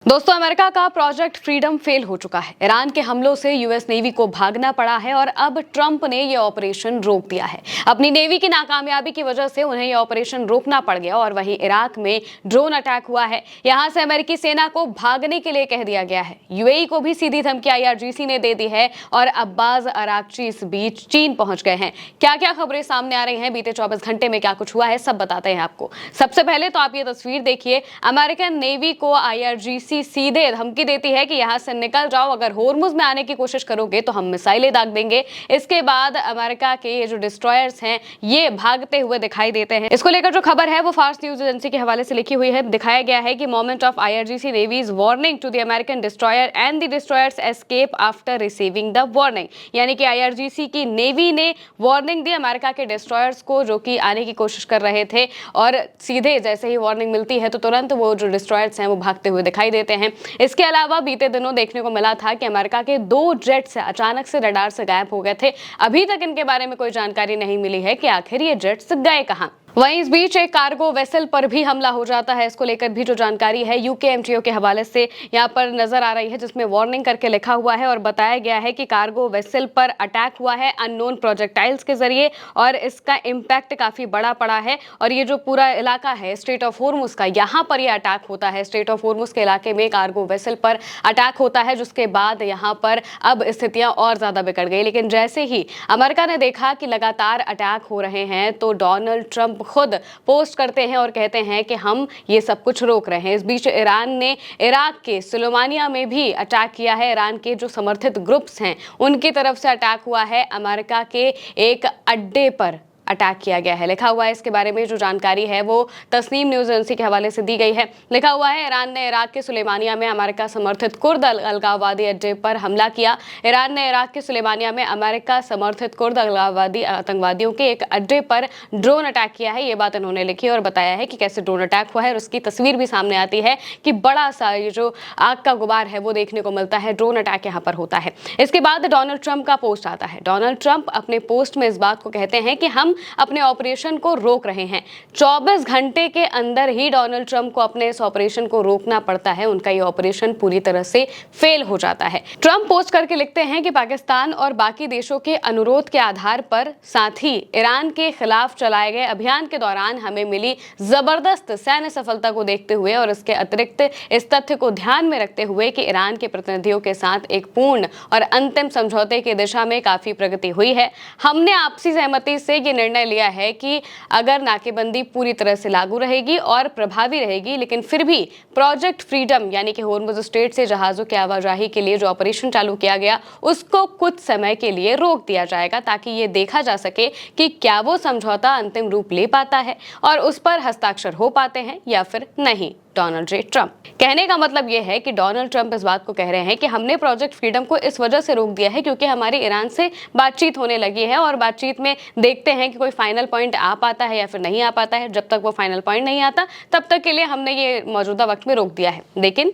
दोस्तों, अमेरिका का project freedom fail हो चुका है। ईरान के हमलों से यूएस नेवी को भागना पड़ा है और अब ट्रंप ने यह ऑपरेशन रोक दिया है। अपनी नेवी की नाकामयाबी की वजह से उन्हें यह ऑपरेशन रोकना पड़ गया और वहीं इराक में ड्रोन अटैक हुआ है। यहां से अमेरिकी सेना को भागने के लिए कह दिया गया है। यूएई को भी सीधी धमकी आईआरजीसी ने दे दी है और अब्बास अराक्ची इस बीच चीन पहुंच गए हैं। क्या क्या खबरें सामने आ रही हैं, बीते 24 घंटे में क्या कुछ हुआ है, सब बताते हैं आपको। सबसे पहले तो आप ये तस्वीर देखिए। अमेरिकन नेवी को आईआरजीसी सीधे धमकी देती है कि यहां से निकल जाओ, अगर होर्मुज में आने की कोशिश करोगे तो हम मिसाइलें दाग देंगे। इसके बाद अमेरिका के ये जो डिस्ट्रॉयर्स हैं ये भागते हुए दिखाई देते हैं। इसको लेकर जो खबर है वो फार्स न्यूज एजेंसी के हवाले से लिखी हुई है। दिखाया गया है कि moment of IRGC navy's warning to the American destroyer and the destroyers escape after receiving the warning. यानी कि आईआरजीसी की नेवी ने वार्निंग दी अमेरिका के डिस्ट्रॉयर्स को जो कि आने की कोशिश कर रहे थे, और सीधे जैसे ही वार्निंग मिलती है तो तुरंत वो जो डिस्ट्रॉयर्स हैं वो भागते हुए दिखाई देते हैं। इसके अलावा बीते दिनों देखने को मिला था कि अमेरिका के 2 जेट्स अचानक से रडार से गायब हो गए थे। अभी तक इनके बारे में कोई जानकारी नहीं मिली है कि आखिर ये जेट्स गए कहां। वहीं इस बीच एक कार्गो वेसल पर भी हमला हो जाता है। इसको लेकर भी जो जानकारी है यूकेएमटीओ के हवाले से यहाँ पर नजर आ रही है, जिसमें वार्निंग करके लिखा हुआ है और बताया गया है कि कार्गो वेसल पर अटैक हुआ है अननोन प्रोजेक्टाइल्स के जरिए और इसका इम्पैक्ट काफी बड़ा पड़ा है। और ये जो पूरा इलाका है स्ट्रेट ऑफ होर्मुज का, यहाँ पर यह अटैक होता है। स्ट्रेट ऑफ होर्मुज के इलाके में कार्गो वेसल पर अटैक होता है, जिसके बाद यहाँ पर अब स्थितियां और ज्यादा बिगड़ गई। लेकिन जैसे ही अमेरिका ने देखा कि लगातार अटैक हो रहे हैं तो डोनाल्ड ट्रंप खुद पोस्ट करते हैं और कहते हैं कि हम ये सब कुछ रोक रहे हैं। इस बीच ईरान ने इराक के सुलेमानिया में भी अटैक किया है। ईरान के जो समर्थित ग्रुप्स हैं उनकी तरफ से अटैक हुआ है। अमेरिका के एक अड्डे पर अटैक किया गया है। लिखा हुआ है इसके बारे में जो जानकारी है वो तस्नीम न्यूज एजेंसी के हवाले से दी गई है। लिखा हुआ है ईरान ने इराक के सुलेमानिया में अमेरिका समर्थित कुर्द अलगाववादी अड्डे पर हमला किया। ईरान ने इराक के सुलेमानिया में अमेरिका समर्थित कुर्द अलगाववादी आतंकवादियों के एक अड्डे पर ड्रोन अटैक किया है। ये बात इन्होंने लिखी और बताया है कि कैसे ड्रोन अटैक हुआ है और उसकी तस्वीर भी सामने आती है कि बड़ा सा ये जो आग का गुबार है वो देखने को मिलता है। ड्रोन अटैक यहाँ पर होता है। इसके बाद डोनाल्ड ट्रंप का पोस्ट आता है। डोनाल्ड ट्रंप अपने पोस्ट में इस बात को कहते हैं कि हम अपने ऑपरेशन को रोक रहे हैं। 24 घंटे के अंदर ही डोनाल्ड ट्रंप को अपने इस ऑपरेशन को रोकना पड़ता है। उनका ये ऑपरेशन पूरी तरह से फेल हो जाता है। ट्रंप पोस्ट करके लिखते हैं कि पाकिस्तान और बाकी देशों के अनुरोध के आधार पर, साथ ही ईरान के खिलाफ चलाए गए अभियान के दौरान हमें मिली जबरदस्त सैन्य सफलता को देखते हुए और इसके अतिरिक्त इस तथ्य को ध्यान में रखते हुए कि ईरान के प्रतिनिधियों के साथ एक पूर्ण और अंतिम समझौते की दिशा में काफी प्रगति हुई है, हमने आपसी सहमति से ये निर्णय लिया है कि अगर नाकेबंदी पूरी तरह से लागू रहेगी और प्रभावी रहेगी, लेकिन फिर भी प्रोजेक्ट फ्रीडम यानी कि होर्मुज स्ट्रेट से जहाजों की आवाजाही के लिए जो ऑपरेशन चालू किया गया उसको कुछ समय के लिए रोक दिया जाएगा, ताकि ये देखा जा सके कि क्या वो समझौता अंतिम रूप ले पाता है और उस पर हस्ताक्षर हो पाते हैं या फिर नहीं। डोनाल्ड जे ट्रंप कहने का मतलब यह है कि डोनाल्ड ट्रंप इस बात को कह रहे हैं कि हमने प्रोजेक्ट फ्रीडम को इस वजह से रोक दिया है क्योंकि हमारी ईरान से बातचीत होने लगी है और बातचीत में देखते हैं कि कोई फाइनल पॉइंट आ पाता है या फिर नहीं आ पाता है। जब तक वो फाइनल पॉइंट नहीं आता तब तक के लिए हमने ये मौजूदा वक्त में रोक दिया है। लेकिन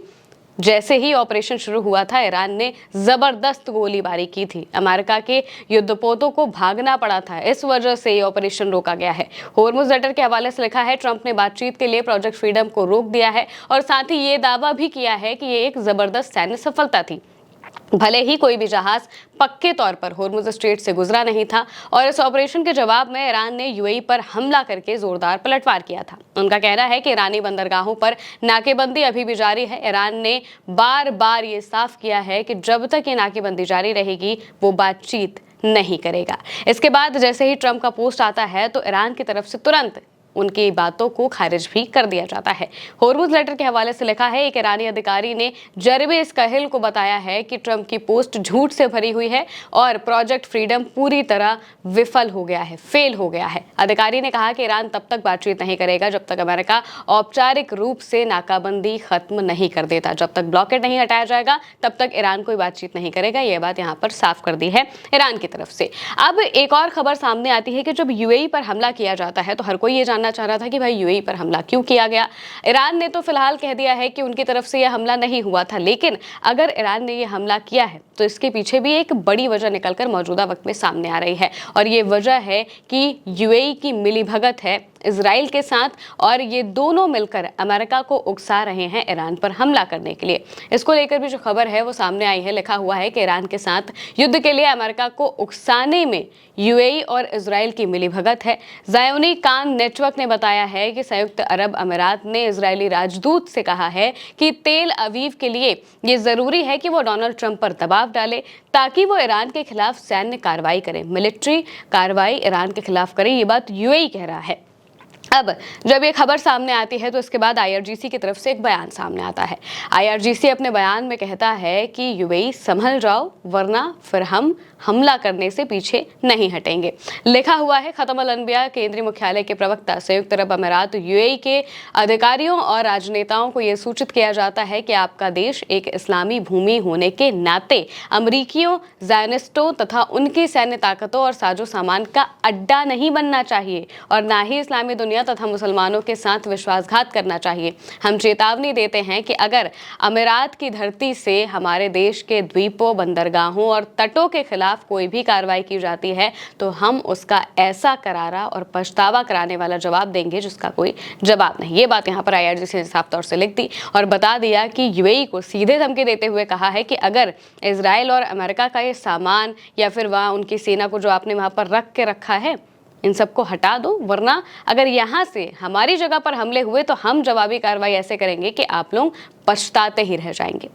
जैसे ही ऑपरेशन शुरू हुआ था ईरान ने जबरदस्त गोलीबारी की थी। अमेरिका के युद्धपोतों को भागना पड़ा था, इस वजह से ये ऑपरेशन रोका गया है। होर्मुज लेटर के हवाले से लिखा है ट्रंप ने बातचीत के लिए प्रोजेक्ट फ्रीडम को रोक दिया है और साथ ही ये दावा भी किया है कि ये एक जबरदस्त सैन्य सफलता थी। भले ही कोई भी जहाज पक्के तौर पर होर्मुज स्ट्रेट से गुजरा नहीं था और इस ऑपरेशन के जवाब में ईरान ने यूएई पर हमला करके जोरदार पलटवार किया था। उनका कहना है कि ईरानी बंदरगाहों पर नाकेबंदी अभी भी जारी है। ईरान ने बार बार ये साफ किया है कि जब तक ये नाकेबंदी जारी रहेगी वो बातचीत नहीं करेगा। इसके बाद जैसे ही ट्रंप का पोस्ट आता है तो ईरान की तरफ से तुरंत उनकी बातों को खारिज भी कर दिया जाता है। होर्मुज लेटर के हवाले से लिखा है एक ईरानी अधिकारी ने जरबे इस्काहिल को बताया है कि ट्रंप की पोस्ट झूठ से भरी हुई है और प्रोजेक्ट फ्रीडम पूरी तरह विफल हो गया है, फेल हो गया है। अधिकारी ने कहा कि ईरान तब तक बातचीत नहीं करेगा जब तक अमेरिका औपचारिक रूप से नाकाबंदी खत्म नहीं कर देता। जब तक ब्लॉकेड नहीं हटाया जाएगा तब तक ईरान कोई बातचीत नहीं करेगा। यह बात यहाँ पर साफ कर दी है ईरान की तरफ से। अब एक और खबर सामने आती है कि जब यूएई पर हमला किया जाता है तो हर कोई ये चाह रहा था कि भाई यूएई पर हमला क्यों किया गया। ईरान ने तो फिलहाल कह दिया है कि उनकी तरफ से यह हमला नहीं हुआ था, लेकिन अगर ईरान ने यह हमला किया है तो इसके पीछे भी एक बड़ी वजह निकलकर मौजूदा वक्त में सामने आ रही है और ये वजह है कि यूएई की मिलीभगत है इजराइल के साथ, और ये दोनों मिलकर अमेरिका को उकसा रहे हैं ईरान पर हमला करने के लिए। इसको लेकर भी जो खबर है वो सामने आई है। लिखा हुआ है कि ईरान के साथ युद्ध के लिए अमेरिका को उकसाने में यूएई और इजराइल की मिलीभगत है। ज़ायोनी कान नेटवर्क ने बताया है कि संयुक्त अरब अमीरात ने इजरायली राजदूत से कहा है कि तेल अवीव के लिए ये जरूरी है कि वो डोनाल्ड ट्रंप पर दबाव डाले ताकि वो ईरान के खिलाफ सैन्य कार्रवाई करे, मिलिट्री कार्रवाई ईरान के खिलाफ करे। ये बात यूएई कह रहा है। अब जब ये खबर सामने आती है तो इसके बाद आईआरजीसी की तरफ से एक बयान सामने आता है। आईआरजीसी अपने बयान में कहता है कि यूएई संभल जाओ वरना फिर हम हमला करने से पीछे नहीं हटेंगे। लिखा हुआ है, खत्म अल अनबिया केंद्रीय मुख्यालय के प्रवक्ता संयुक्त अरब अमीरात यूएई के अधिकारियों और राजनेताओं को यह सूचित किया जाता है कि आपका देश एक इस्लामी भूमि होने के नाते अमरीकियों, ज़ायनिस्टों तथा उनकी सैन्य ताकतों और साजो सामान का अड्डा नहीं बनना चाहिए और ना ही इस्लामी दुनिया तथा मुसलमानों के साथ विश्वासघात करना चाहिए। हम चेतावनी देते हैं कि अगर अमीरात की धरती से हमारे देश के द्वीपों, बंदरगाहों और तटों के खिलाफ कोई भी कार्रवाई की जाती है तो हम उसका ऐसा करारा और पछतावा कराने वाला जवाब देंगे जिसका कोई जवाब नहीं। ये बात यहाँ पर आईआरजीसी ने साफ तौर से लिख दी और बता दिया कि यूएई को सीधे धमकी देते हुए कहा है कि अगर इजराइल और अमेरिका का ये सामान या फिर वहाँ उनकी सेना को जो आपने वहाँ पर रख के रखा है इन सबको हटा दो, वरना अगर यहाँ से हमारी जगह पर हमले हुए तो हम जवाबी कार्रवाई ऐसे करेंगे कि आप लोग पछताते ही रह जाएंगे।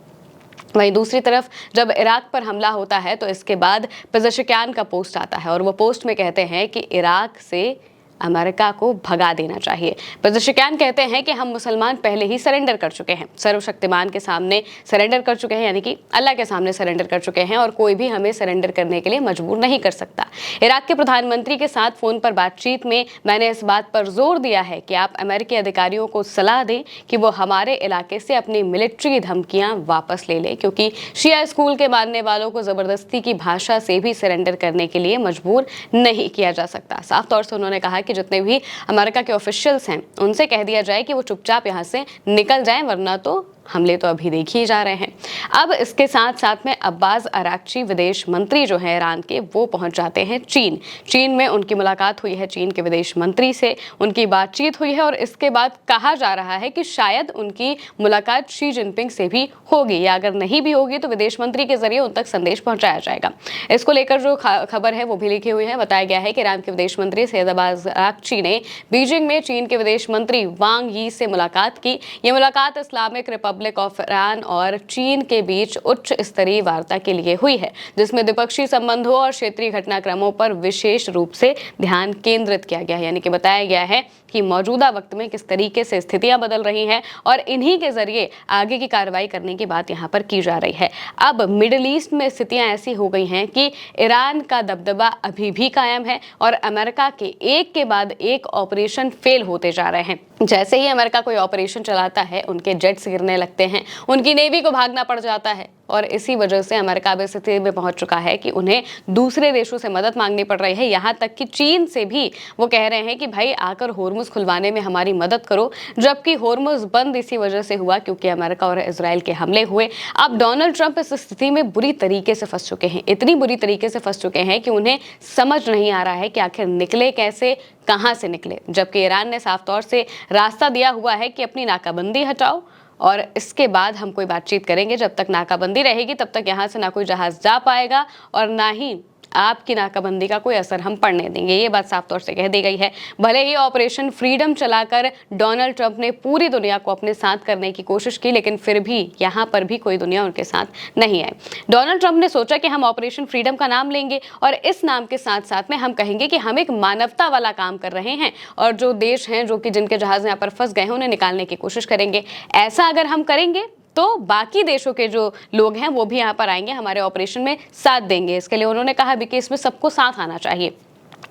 वहीं दूसरी तरफ जब इराक पर हमला होता है तो इसके बाद पेजेशिकियान का पोस्ट आता है और वो पोस्ट में कहते हैं कि इराक से अमेरिका को भगा देना चाहिए। पेजेशिकियान कहते हैं कि हम मुसलमान पहले ही सरेंडर कर चुके हैं, सर्वशक्तिमान के सामने सरेंडर कर चुके हैं, यानी कि अल्लाह के सामने सरेंडर कर चुके हैं और कोई भी हमें सरेंडर करने के लिए मजबूर नहीं कर सकता। इराक के प्रधानमंत्री के साथ फोन पर बातचीत में मैंने इस बात पर जोर दिया है कि आप अमेरिकी अधिकारियों को सलाह दें कि वो हमारे इलाके से अपनी मिलिट्री धमकियां वापस ले लें, क्योंकि शिया स्कूल के मानने वालों को जबरदस्ती की भाषा से भी सरेंडर करने के लिए मजबूर नहीं किया जा सकता। साफ तौर से उन्होंने कहा कि जितने भी अमेरिका के ऑफिशियल्स हैं उनसे कह दिया जाए कि वो चुपचाप यहां से निकल जाएं, वरना तो हमले तो अभी देख ही जा रहे हैं। अब इसके साथ साथ में अब्बास अराक्ची विदेश मंत्री जो हैं ईरान के, वो पहुंच जाते हैं चीन में उनकी मुलाकात हुई है चीन के विदेश मंत्री से, उनकी बातचीत हुई है और इसके बाद कहा जा रहा है कि शायद उनकी मुलाकात शी जिनपिंग से भी होगी, या अगर नहीं भी होगी तो विदेश मंत्री के जरिए उन तक संदेश पहुंचाया जाएगा। इसको लेकर जो खबर है वो भी लिखी हुई है। बताया गया है कि ईरान के विदेश मंत्री सैयद अब्बास अराक्ची ने बीजिंग में चीन के विदेश मंत्री वांग यी से मुलाकात की। ये मुलाकात इस्लामिक रिपब्लिक ऑफ ईरान और चीन के बीच उच्च स्तरीय वार्ता के लिए हुई है, जिसमें द्विपक्षीय संबंधों और क्षेत्रीय घटनाक्रमों पर विशेष रूप से ध्यान केंद्रित किया गया है। यानी कि बताया गया है कि मौजूदा वक्त में किस तरीके से स्थितियां बदल रही हैं और इन्हीं के जरिए आगे की कार्रवाई करने की बात यहां पर की जा रही है। अब मिडिल ईस्ट में स्थितियां ऐसी हो गई हैं कि ईरान का दबदबा अभी भी कायम है और अमेरिका के एक के बाद एक ऑपरेशन फेल होते जा रहे हैं। जैसे ही अमेरिका कोई ऑपरेशन चलाता है उनके जेट्स गिरने लगते हैं, उनकी नेवी को भागना पड़ जाता है और इसी वजह से अमेरिका भी स्थिति में पहुंच चुका है कि उन्हें दूसरे देशों से मदद मांगनी पड़ रही है। यहाँ तक कि चीन से भी वो कह रहे हैं कि भाई आकर होर्मुज खुलवाने में हमारी मदद करो, जबकि होर्मुज बंद इसी वजह से हुआ क्योंकि अमेरिका और इजराइल के हमले हुए। अब डोनाल्ड ट्रंप इस स्थिति में बुरी तरीके से फंस चुके हैं, इतनी बुरी तरीके से फंस चुके हैं कि उन्हें समझ नहीं आ रहा है कि आखिर निकले कैसे, कहां से निकले, जबकि ईरान ने साफ तौर से रास्ता दिया हुआ है कि अपनी नाकाबंदी हटाओ और इसके बाद हम कोई बातचीत करेंगे। जब तक नाकाबंदी रहेगी तब तक यहाँ से ना कोई जहाज जा पाएगा और ना ही आपकी नाकाबंदी का कोई असर हम पड़ने देंगे। ये बात साफ तौर से कह दी गई है। भले ही ऑपरेशन फ्रीडम चलाकर डोनाल्ड ट्रंप ने पूरी दुनिया को अपने साथ करने की कोशिश की, लेकिन फिर भी यहाँ पर भी कोई दुनिया उनके साथ नहीं आई। डोनाल्ड ट्रंप ने सोचा कि हम ऑपरेशन फ्रीडम का नाम लेंगे और इस नाम के साथ साथ में हम कहेंगे कि हम एक मानवता वाला काम कर रहे हैं और जो देश हैं जो कि जिनके जहाज यहाँ पर फंस गए हैं उन्हें निकालने की कोशिश करेंगे। ऐसा अगर हम करेंगे तो बाकी देशों के जो लोग हैं वो भी यहाँ पर आएंगे, हमारे ऑपरेशन में साथ देंगे। इसके लिए उन्होंने कहा भी कि इसमें सबको साथ आना चाहिए,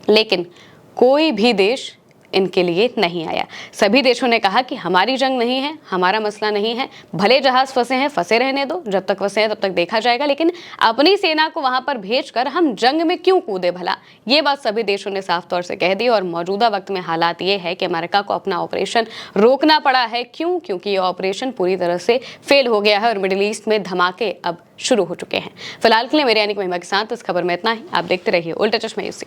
लेकिन कोई भी देश इनके लिए नहीं आया। सभी देशों ने कहा कि हमारी जंग नहीं है, हमारा मसला नहीं है, भले जहाज फंसे हैं फंसे रहने दो, जब तक फंसे हैं तब तक देखा जाएगा, लेकिन अपनी सेना को वहां पर भेजकर हम जंग में क्यों कूदे भला। ये बात सभी देशों ने साफ तौर से कह दी और मौजूदा वक्त में हालात ये है कि अमेरिका को अपना ऑपरेशन रोकना पड़ा है। क्यों? क्योंकि ये ऑपरेशन पूरी तरह से फेल हो गया है और मिडिल ईस्ट में धमाके अब शुरू हो चुके हैं। फिलहाल के लिए मेरे यानी कि महिमा के साथ इस खबर में इतना ही। आप देखते रहिए उल्टा चश्मा यूसी।